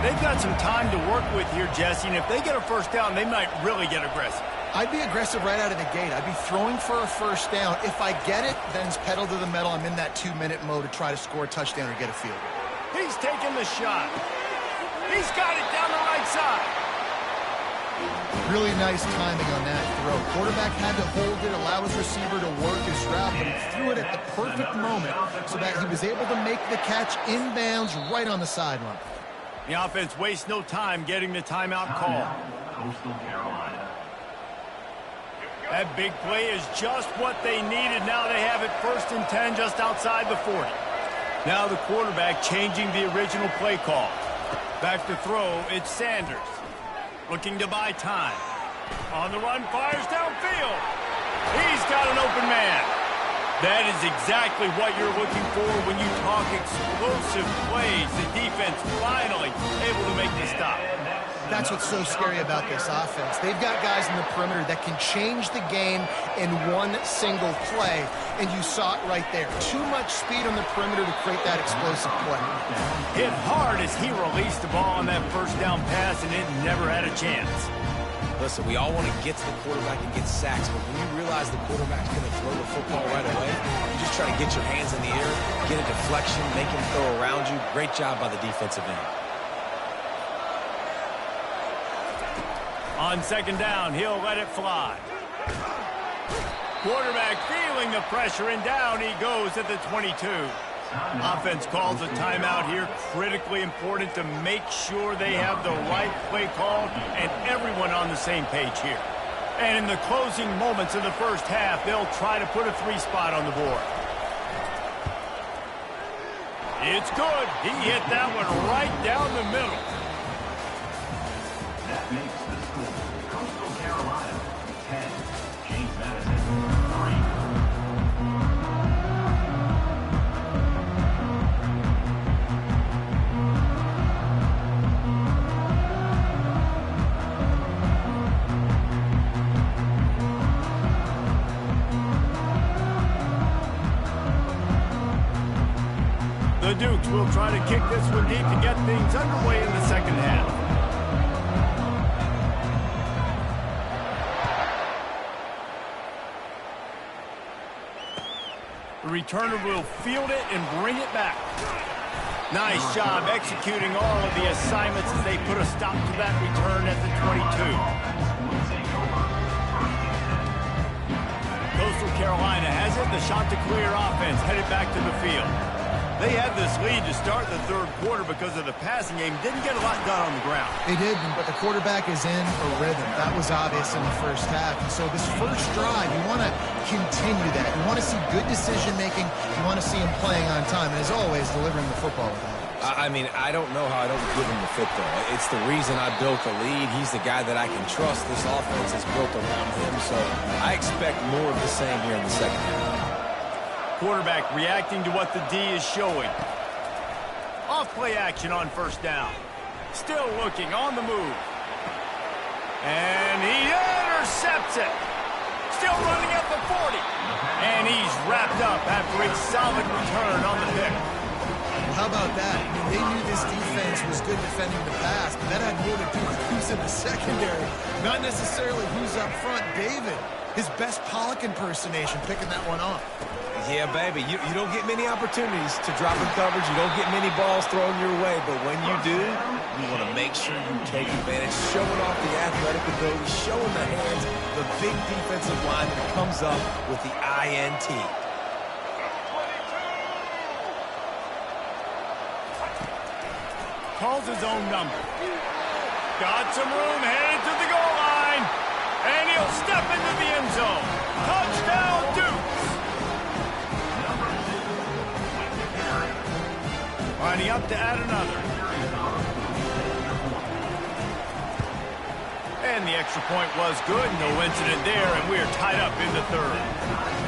They've got some time to work with here, Jesse, and if they get a first down, they might really get aggressive. I'd be aggressive right out of the gate. I'd be throwing for a first down. If I get it, then it's pedal to the metal. I'm in that 2-minute mode to try to score a touchdown or get a field goal. He's taking the shot. He's got it down the right side. Really nice timing on that throw. Quarterback had to hold it, allow his receiver to work his route, but he threw it at the perfect moment so that he was able to make the catch inbounds right on the sideline. The offense wastes no time getting the timeout call. Coastal Carolina. That big play is just what they needed. Now they have it 1st and 10 just outside the 40. Now the quarterback changing the original play call. Back to throw, it's Sanders. Looking to buy time. On the run, fires downfield. He's got an open man. That is exactly what you're looking for when you talk explosive plays. The defense finally able to make the stop. That's what's so scary about this offense. They've got guys in the perimeter that can change the game in one single play, and you saw it right there. Too much speed on the perimeter to create that explosive play. Hit hard as he released the ball on that first down pass, and it never had a chance. Listen, we all want to get to the quarterback and get sacks, but when you realize the quarterback's going to throw the football right away, you just try to get your hands in the air, get a deflection, make him throw around you. Great job by the defensive end. On 2nd down, he'll let it fly. Quarterback feeling the pressure, and down he goes at the 22. Offense calls a timeout here. Critically important to make sure they have the right play call and everyone on the same page here. And in the closing moments of the first half, they'll try to put a 3 spot on the board. It's good. He hit that one right down the middle. That makes the score. Coastal Carolina 10. James Madison 3. The Dukes will try to kick this one deep to get things underway in the second half. The returner will field it and bring it back. Nice job executing all of the assignments as they put a stop to that return at the 22. Coastal Carolina has it. The Chanticleer offense headed back to the field. They had this lead to start the third quarter because of the passing game. Didn't get a lot done on the ground. They did, but the quarterback is in a rhythm. That was obvious in the first half. And so this first drive, you want to continue that. You want to see good decision-making. You want to see him playing on time. And as always, delivering the football with that. I mean, I don't know how I don't give him the football. It's the reason I built the lead. He's the guy that I can trust. This offense is built around him, so I expect more of the same here in the second half. Quarterback reacting to what the D is showing. Off play action on first down. Still looking on the move. And he intercepts it. Still running at the 40. And he's wrapped up after a solid return on the pick. How about that? I mean, they knew this defense was good defending the pass, but that had more to do with who's in the secondary, not necessarily who's up front. David, his best Pollock impersonation, picking that one off. Yeah, baby, you don't get many opportunities to drop in coverage. You don't get many balls thrown your way, but when you do, you want to make sure you take advantage, showing off the athletic ability, showing the hands, the big defensive line that comes up with the INT. Calls his own number. Got some room, headed to the goal line. And he'll step into the end zone. Touchdown, Dukes. Lining up to add another. And the extra point was good. No incident there, and we're tied up in the third.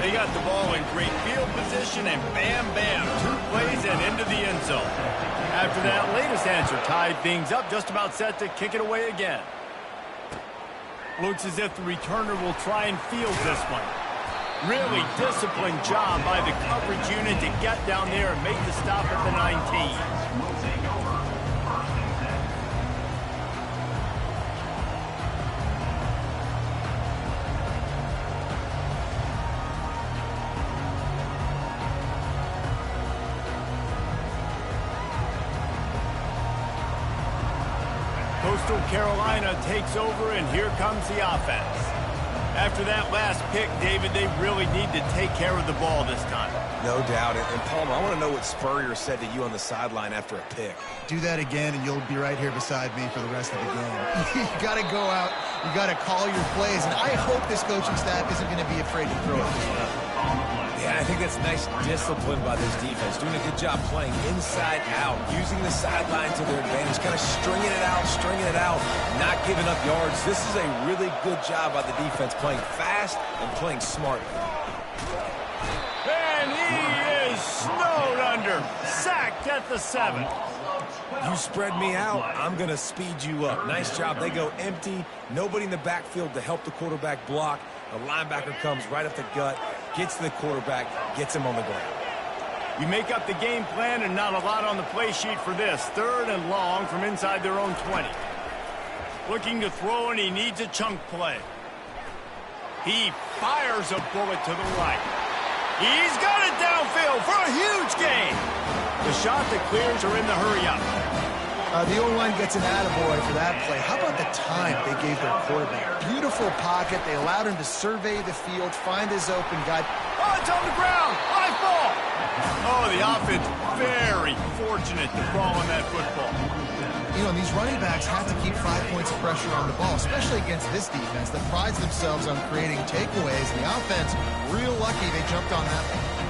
They got the ball in great field position, and bam, bam, 2 plays and into the end zone. After that latest answer tied things up, just about set to kick it away again. Looks as if the returner will try and field this one. Really disciplined job by the coverage unit to get down there and make the stop at the 19. Coastal Carolina takes over, and here comes the offense. After that last pick, David, they really need to take care of the ball this time. No doubt. And Palmer, I want to know what Spurrier said to you on the sideline after a pick. Do that again, and you'll be right here beside me for the rest of the game. You got to go out. You got to call your plays, and I hope this coaching staff isn't going to be afraid to throw it this way. Yeah, I think that's nice discipline by this defense. Doing a good job playing inside out, using the sideline to their advantage, kind of stringing it out, not giving up yards. This is a really good job by the defense, playing fast and playing smart. And he is snowed under, sacked at the 7. You spread me out, I'm going to speed you up. Nice job. They go empty, nobody in the backfield to help the quarterback block. The linebacker comes right up the gut, gets to the quarterback, gets him on the ground. You make up the game plan and not a lot on the play sheet for this. 3rd and long from inside their own 20. Looking to throw, and he needs a chunk play. He fires a bullet to the right. He's got it downfield for a huge gain. The Chanticleers are in the hurry-up. The O-line gets an attaboy for that play. How about the time they gave their quarterback? Beautiful pocket. They allowed him to survey the field, find his open guy. Oh, it's on the ground. High ball. Oh, the offense very fortunate to fall on that football. You know, these running backs have to keep 5 points of pressure on the ball, especially against this defense that prides themselves on creating takeaways. And the offense, real lucky they jumped on that one.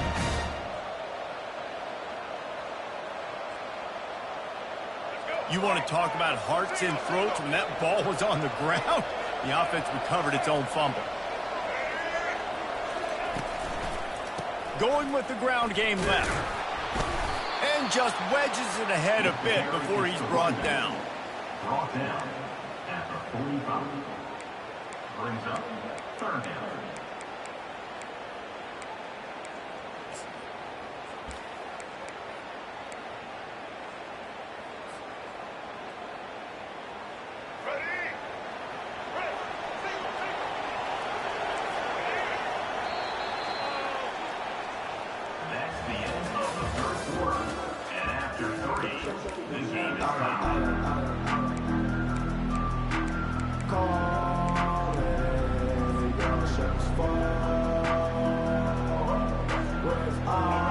You want to talk about hearts and throats when that ball was on the ground? The offense recovered its own fumble. Going with the ground game left. And just wedges it ahead a bit before he's brought down. Brought down after 45. Brings up 3rd down.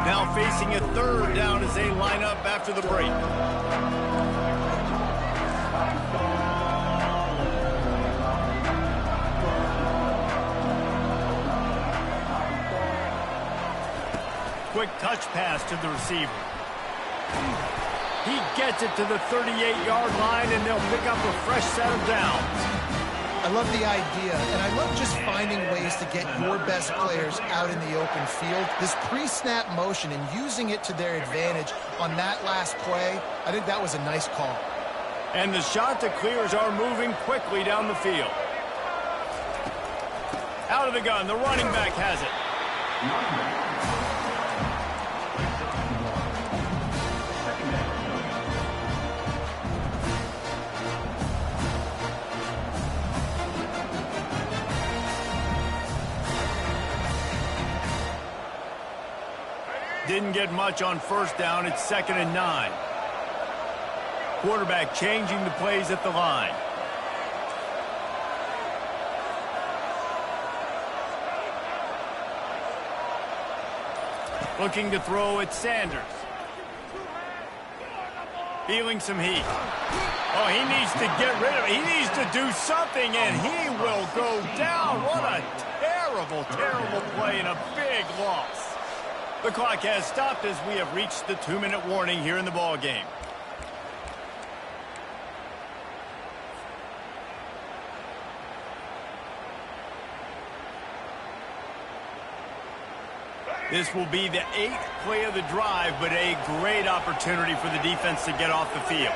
Now facing a third down as they line up after the break. Quick touch pass to the receiver. He gets it to the 38-yard line, and they'll pick up a fresh set of downs. I love the idea, and I love just finding ways to get your best players out in the open field. This pre-snap motion and using it to their advantage on that last play, I think that was a nice call. And the Chanticleers are moving quickly down the field. Out of the gun, the running back has it. Didn't get much on first down. It's 2nd and 9. Quarterback changing the plays at the line. Looking to throw at Sanders. Feeling some heat. Oh, he needs to get rid of it. He needs to do something, and he will go down. What a terrible, terrible play and a big loss. The clock has stopped as we have reached the 2-minute warning here in the ball game. This will be the 8th play of the drive, but a great opportunity for the defense to get off the field.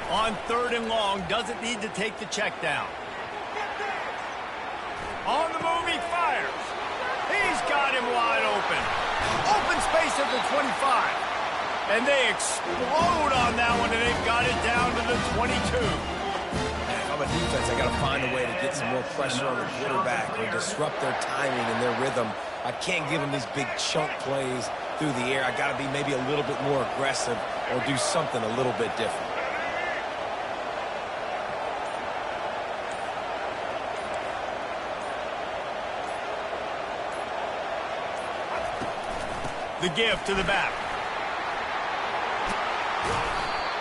On 3rd and long, doesn't need to take the check down. On the move, he fires. He's got him wide open. Open space at the 25. And they explode on that one, and they've got it down to the 22. If I'm a defense, I got to find a way to get some more pressure on the quarterback or disrupt their timing and their rhythm. I can't give them these big chunk plays through the air. I got to be maybe a little bit more aggressive or do something a little bit different. The give to the back.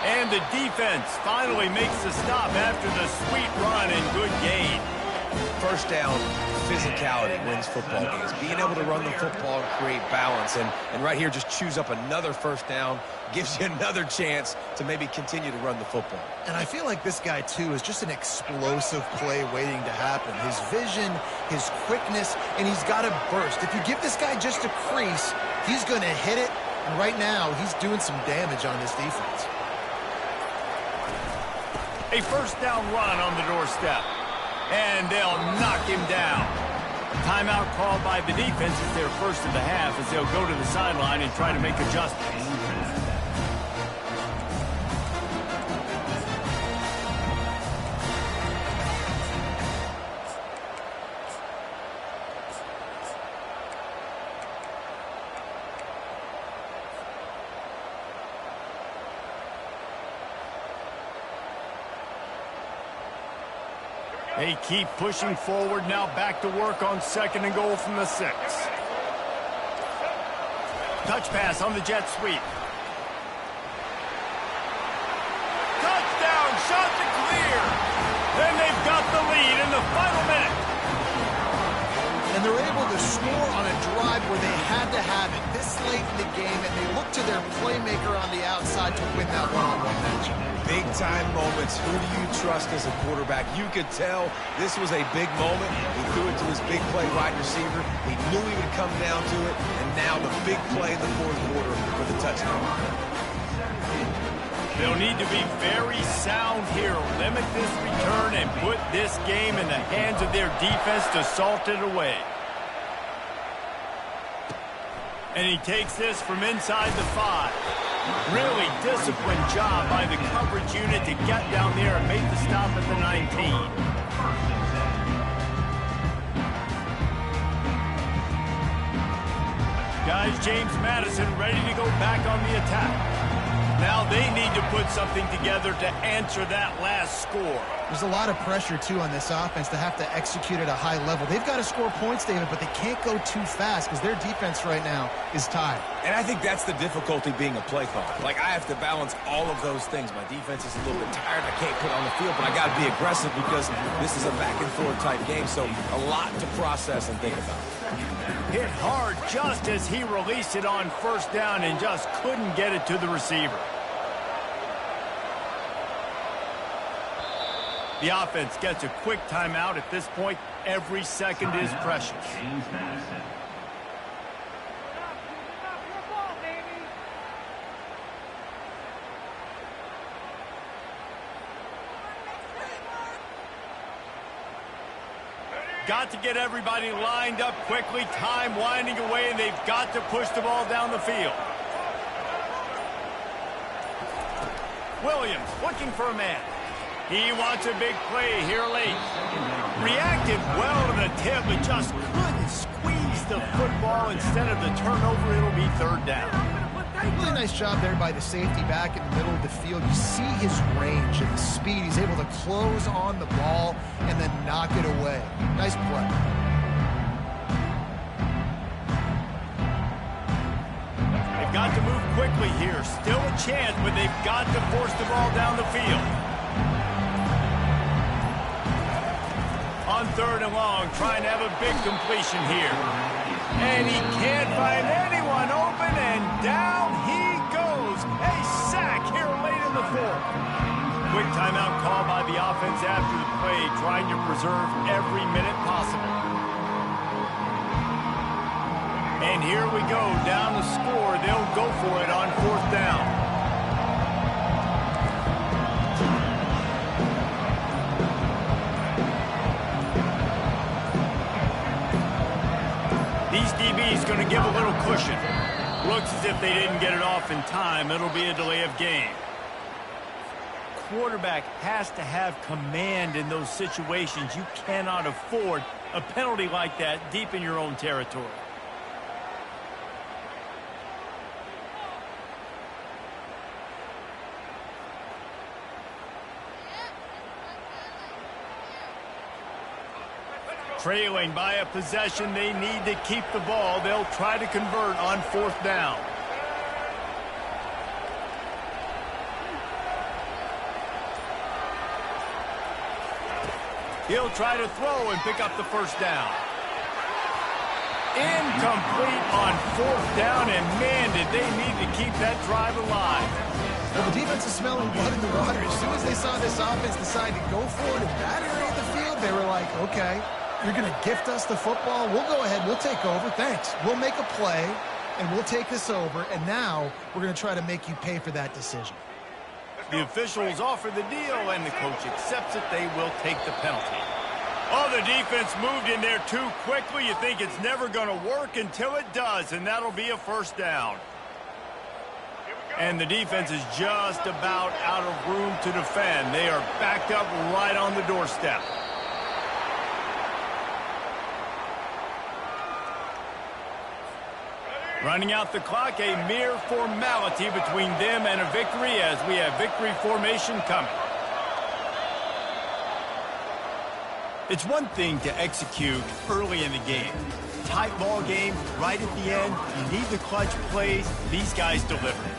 And the defense finally makes the stop after the sweet run and good gain. First down, physicality wins football games. Being able to run the football and create balance. And right here, just choose up another first down, gives you another chance to maybe continue to run the football. And I feel like this guy, too, is just an explosive play waiting to happen. His vision, his quickness, and he's got to burst. If you give this guy just a crease, he's going to hit it. And right now, he's doing some damage on this defense. A first down run on the doorstep. And they'll knock him down. Timeout called by the defense is their first of the half as they'll go to the sideline and try to make adjustments. They keep pushing forward, now back to work on 2nd and goal from the 6. Touch pass on the jet sweep. Touchdown, Chanticleer! Then they've got the lead in the final minute. And they're able to score on a drive where they had to have it this late in the game, and they look to their playmaker on the outside to win that one-on-one matchup. Big-time moments. Who do you trust as a quarterback? You could tell this was a big moment. He threw it to his big play wide receiver. He knew he would come down to it, and now the big play in the 4th quarter for the touchdown. They'll need to be very sound here. Limit this return and put this game in the hands of their defense to salt it away. And he takes this from inside the 5. Really disciplined job by the coverage unit to get down there and make the stop at the 19. Now is James Madison ready to go back on the attack. Now they need to put something together to answer that last score. There's a lot of pressure, too, on this offense to have to execute at a high level. They've got to score points, David, but they can't go too fast because their defense right now is tired. And I think that's the difficulty being a play caller. Like, I have to balance all of those things. My defense is a little bit tired. I can't put on the field, but I got to be aggressive because this is a back-and-forth type game, so a lot to process and think about. Hit hard just as he released it on first down and just couldn't get it to the receiver. The offense gets a quick timeout at this point. Every second is precious. James Madison. Got to get everybody lined up quickly. Time winding away, and they've got to push the ball down the field. Williams looking for a man. He wants a big play here late. Reacted well to the tip, but just couldn't squeeze the football. Instead of the turnover, it'll be third down. Really nice job there by the safety back in the middle of the field. You see his range and his speed. He's able to close on the ball and then knock it away. Nice play. They've got to move quickly here. Still a chance, but they've got to force the ball down the field. On third and long, trying to have a big completion here. And he can't find anyone open, and down he goes. A sack here late in the fourth. Quick timeout call by the offense after the play, trying to preserve every minute possible. And here we go, down the score. They'll go for it on fourth down. These DBs going to give a little cushion. Looks as if they didn't get it off in time. It'll be a delay of game. Quarterback has to have command in those situations. You cannot afford a penalty like that deep in your own territory. Trailing by a possession, they need to keep the ball. They'll try to convert on fourth down. He'll try to throw and pick up the first down. Incomplete on fourth down, and man, did they need to keep that drive alive. Well, the defense is smelling blood in the water. As soon as they saw this offense decide to go for it in that area of the field, they were like, okay, you're going to gift us the football. We'll go ahead. We'll take over. Thanks. We'll make a play, and we'll take this over. And now we're going to try to make you pay for that decision. The officials offer the deal, and the coach accepts it. They will take the penalty. Oh, the defense moved in there too quickly. You think it's never going to work until it does, and that'll be a first down. And the defense is just about out of room to defend. They are backed up right on the doorstep. Running out the clock, a mere formality between them and a victory as we have victory formation coming. It's one thing to execute early in the game. Tight ball game, right at the end. You need the clutch plays. These guys deliver.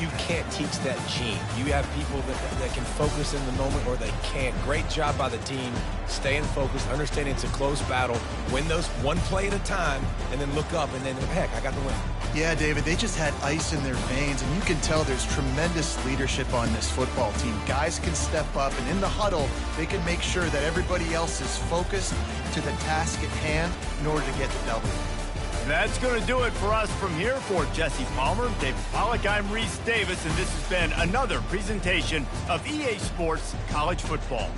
You can't teach that gene. You have people that can focus in the moment or they can't. Great job by the team, staying focused, understanding it's a close battle, win those one play at a time, and then look up, and then, heck, I got the win. Yeah, David, they just had ice in their veins, and you can tell there's tremendous leadership on this football team. Guys can step up, and in the huddle, they can make sure that everybody else is focused to the task at hand in order to get the W. That's going to do it for us from here. For Jesse Palmer, David Pollack, I'm Reese Davis, and this has been another presentation of EA Sports College Football.